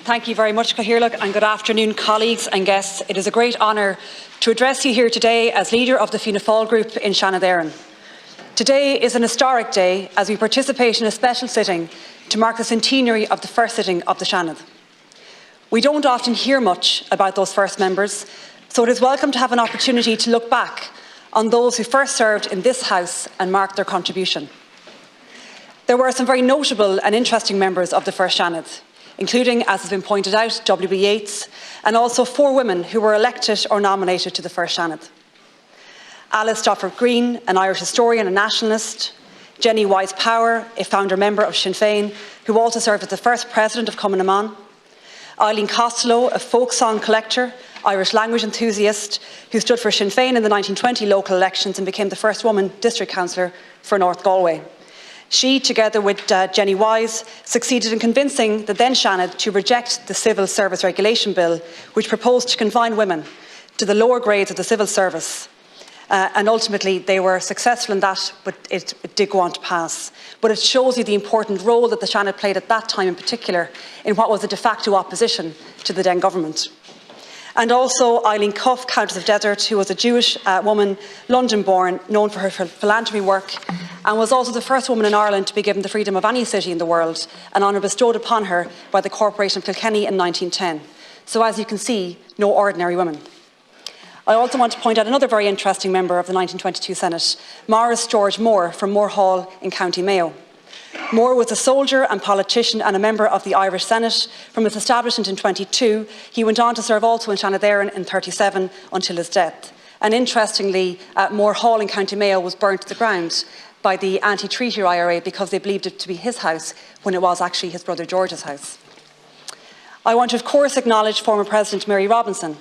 Thank you very much, Cathaoirleach, and good afternoon, colleagues and guests. It is a great honour to address you here today as leader of the Fianna Fáil group in Seanad. Today is an historic day as we participate in a special sitting to mark the centenary of the first sitting of the Seanad. We don't often hear much about those first members, so it is welcome to have an opportunity to look back on those who first served in this House and mark their contribution. There were some very notable and interesting members of the first Seanad, including, as has been pointed out, W.B. Yeats, and also 4 women who were elected or nominated to the first Seanad. Alice Stofford Green, an Irish historian and nationalist; Jenny Wise Power, a founder member of Sinn Féin, who also served as the first president of Cumann na mBan; Eileen Costello, a folk song collector, Irish language enthusiast, who stood for Sinn Féin in the 1920 local elections and became the first woman district councillor for North Galway. She, together with Jenny Wise, succeeded in convincing the then Seanad to reject the Civil Service Regulation Bill, which proposed to confine women to the lower grades of the civil service. And ultimately, they were successful in that, but it did go on to pass. But it shows you the important role that the Seanad played at that time in particular in what was a de facto opposition to the then government. And also Eileen Cuff, Countess of Desert, who was a Jewish woman, London-born, known for her philanthropy work, and was also the first woman in Ireland to be given the freedom of any city in the world, an honour bestowed upon her by the Corporation of Kilkenny in 1910. So as you can see, no ordinary woman. I also want to point out another very interesting member of the 1922 Senate, Maurice George Moore from Moore Hall in County Mayo. Moore was a soldier and politician and a member of the Irish Senate. From its establishment in 22, he went on to serve also in Seanad in 37 until his death. And interestingly, Moore Hall in County Mayo was burnt to the ground by the anti-treaty IRA because they believed it to be his house when it was actually his brother George's house. I want to, of course, acknowledge former President Mary Robinson,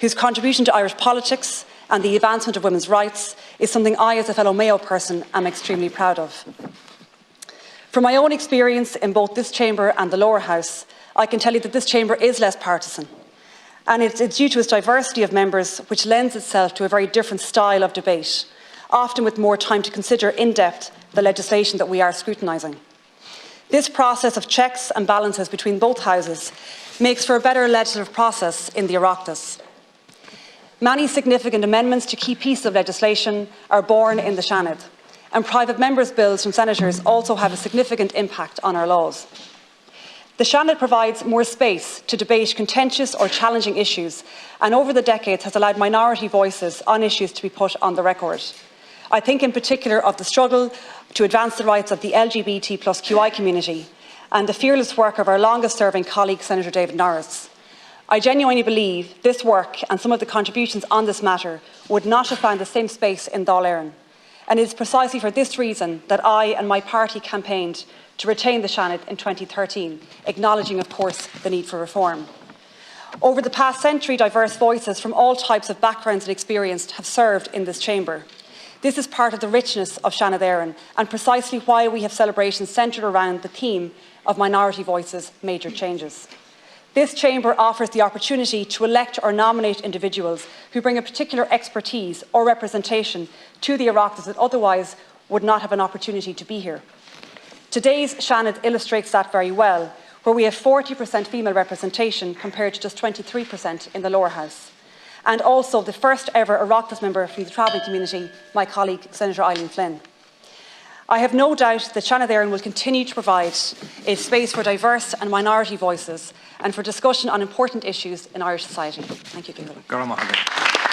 whose contribution to Irish politics and the advancement of women's rights is something I, as a fellow Mayo person, am extremely proud of. From my own experience in both this chamber and the lower house, I can tell you that this chamber is less partisan. And it's due to its diversity of members, which lends itself to a very different style of debate, often with more time to consider in depth the legislation that we are scrutinising. This process of checks and balances between both houses makes for a better legislative process in the Oireachtas. Many significant amendments to key pieces of legislation are born in the Seanad, and private members' bills from senators also have a significant impact on our laws. The Seanad provides more space to debate contentious or challenging issues, and over the decades has allowed minority voices on issues to be put on the record. I think in particular of the struggle to advance the rights of the LGBT+QI community and the fearless work of our longest-serving colleague, Senator David Norris. I genuinely believe this work and some of the contributions on this matter would not have found the same space in Dáil Éireann. And it is precisely for this reason that I and my party campaigned to retain the Seanad in 2013, acknowledging, of course, the need for reform. Over the past century, diverse voices from all types of backgrounds and experience have served in this chamber. This is part of the richness of Seanad Éireann and precisely why we have celebrations centred around the theme of minority voices, major changes. This chamber offers the opportunity to elect or nominate individuals who bring a particular expertise or representation to the Oireachtas that otherwise would not have an opportunity to be here. Today's Seanad illustrates that very well, where we have 40% female representation compared to just 23% in the lower house. And also the first ever Oireachtas member from the travelling community, my colleague Senator Eileen Flynn. I have no doubt that Seanad Éireann will continue to provide a space for diverse and minority voices and for discussion on important issues in Irish society. Thank you, Cathaoirleach.